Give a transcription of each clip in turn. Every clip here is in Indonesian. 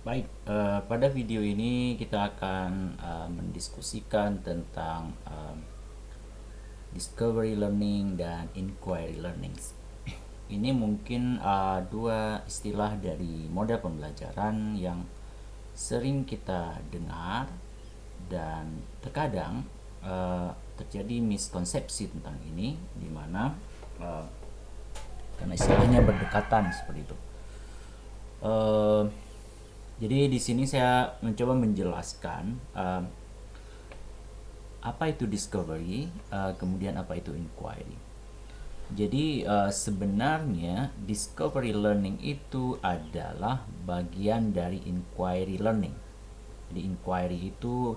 Baik, pada video ini kita akan mendiskusikan tentang discovery learning dan inquiry learning. Ini mungkin dua istilah dari model pembelajaran yang sering kita dengar dan terkadang terjadi miskonsepsi tentang ini, di mana karena istilahnya berdekatan seperti itu. Eh, jadi di sini saya mencoba menjelaskan apa itu discovery, kemudian apa itu inquiry. Jadi sebenarnya discovery learning itu adalah bagian dari inquiry learning. Jadi inquiry itu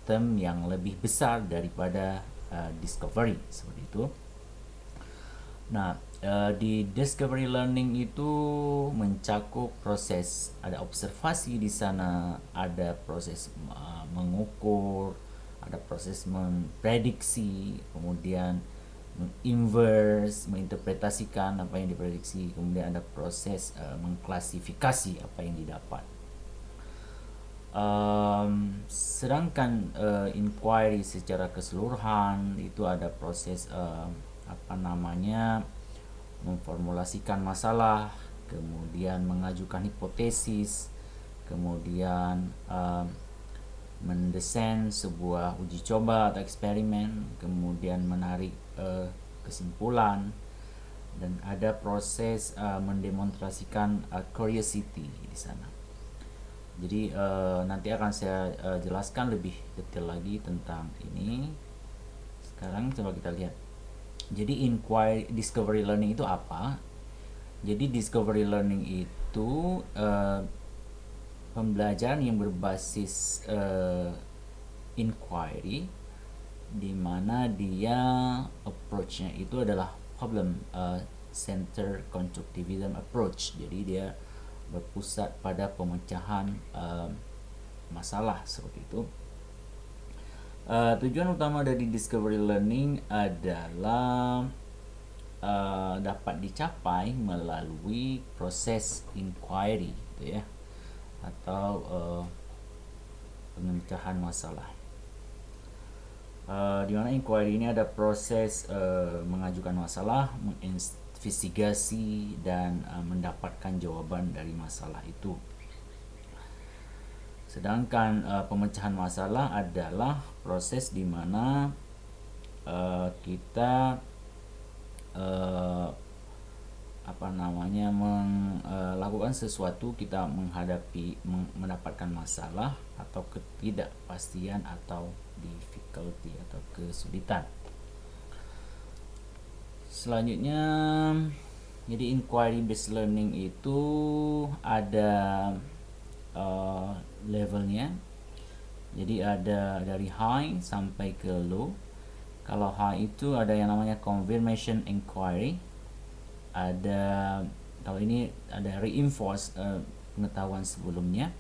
term yang lebih besar daripada discovery seperti itu. Nah, di discovery learning itu mencakup proses, ada observasi di sana, ada proses mengukur, ada proses memprediksi, kemudian menginverse, menginterpretasikan apa yang diprediksi, kemudian ada proses mengklasifikasi apa yang didapat. Sedangkan inquiry secara keseluruhan itu ada proses apa namanya memformulasikan masalah, kemudian mengajukan hipotesis, kemudian mendesain sebuah uji coba atau eksperimen, kemudian menarik kesimpulan, dan ada proses mendemonstrasikan curiosity di sana. Jadi nanti akan saya jelaskan lebih detail lagi tentang ini. Sekarang coba kita lihat. Jadi discovery learning itu apa? Jadi discovery learning itu pembelajaran yang berbasis inquiry, di mana dia approach-nya itu adalah problem center constructivism approach. Jadi dia berpusat pada pemecahan masalah seperti itu. Tujuan utama dari discovery learning adalah dapat dicapai melalui proses inquiry, gitu ya, atau pemecahan masalah. Di mana inquiry ini ada proses mengajukan masalah, menginvestigasi, dan mendapatkan jawaban dari masalah itu. Sedangkan pemecahan masalah adalah proses di mana kita melakukan sesuatu, kita mendapatkan masalah atau ketidakpastian atau difficulty atau kesulitan. Selanjutnya, jadi inquiry based learning itu ada levelnya. Jadi ada dari high sampai ke low. Kalau high itu ada yang namanya confirmation inquiry, kalau ini ada reinforce pengetahuan sebelumnya.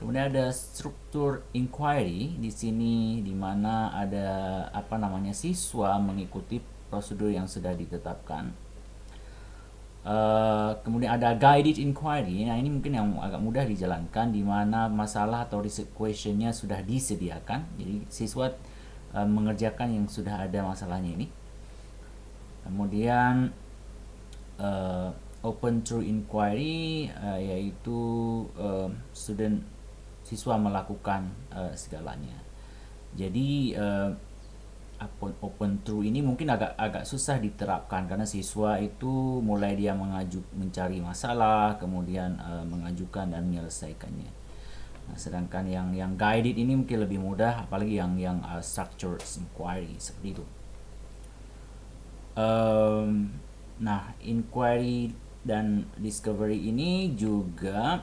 Kemudian ada struktur inquiry di sini, di mana ada siswa mengikuti prosedur yang sudah ditetapkan. Kemudian ada guided inquiry. Nah, ini mungkin yang agak mudah dijalankan, di mana masalah atau research questionnya sudah disediakan. Jadi siswa mengerjakan yang sudah ada masalahnya ini. Kemudian open through inquiry, yaitu siswa melakukan segalanya. Jadi open through ini mungkin agak susah diterapkan, karena siswa itu mulai dia mencari masalah, kemudian mengajukan dan menyelesaikannya. Nah, sedangkan yang guided ini mungkin lebih mudah, apalagi yang structured inquiry seperti itu. Nah, inquiry dan discovery ini juga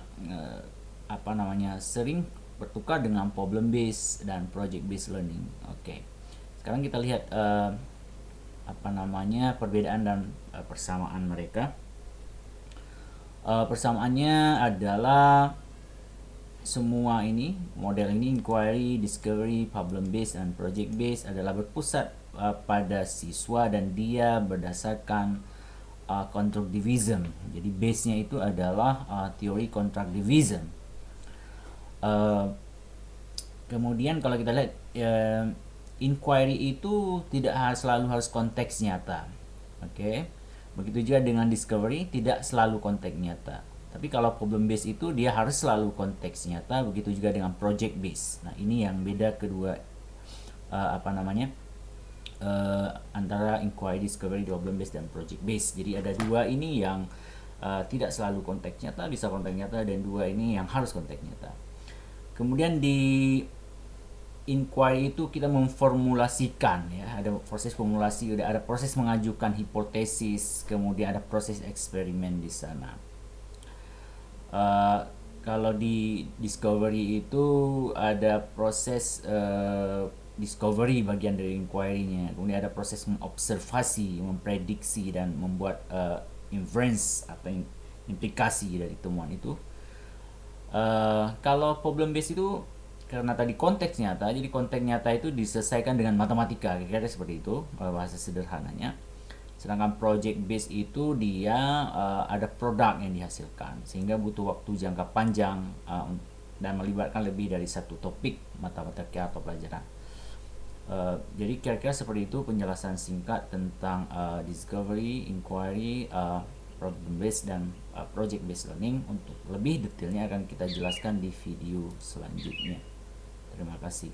sering bertukar dengan problem based dan project based learning. Oke. Sekarang kita lihat perbedaan dan persamaan mereka. Persamaannya adalah semua ini, model ini, inquiry, discovery, problem based dan project based, adalah berpusat pada siswa, dan dia berdasarkan constructivism. Jadi base-nya itu adalah teori constructivism. Uh, Kemudian kalau kita lihat inquiry itu tidak selalu harus konteks nyata. Oke. Begitu juga dengan discovery tidak selalu konteks nyata. Tapi kalau problem base itu dia harus selalu konteks nyata, begitu juga dengan project base. Nah, ini yang beda kedua antara inquiry, discovery, problem base dan project base. Jadi ada dua ini yang tidak selalu konteks nyata, bisa konteks nyata, dan dua ini yang harus konteks nyata. Kemudian di inquiry itu kita memformulasikan, ya, ada proses formulasi, ada proses mengajukan hipotesis, kemudian ada proses eksperimen di sana. Kalau di discovery itu ada proses discovery bagian dari inquiry-nya, kemudian ada proses mengobservasi, memprediksi, dan membuat inference atau implikasi dari temuan itu. Kalau problem base itu karena tadi konteks nyata, jadi konteks nyata itu diselesaikan dengan matematika, kira-kira seperti itu bahasa sederhananya. Sedangkan project base itu dia ada produk yang dihasilkan, sehingga butuh waktu jangka panjang dan melibatkan lebih dari satu topik matematika atau pelajaran. Jadi kira-kira seperti itu penjelasan singkat tentang discovery, inquiry, problem based dan project based learning. Untuk lebih detailnya akan kita jelaskan di video selanjutnya. Terima kasih.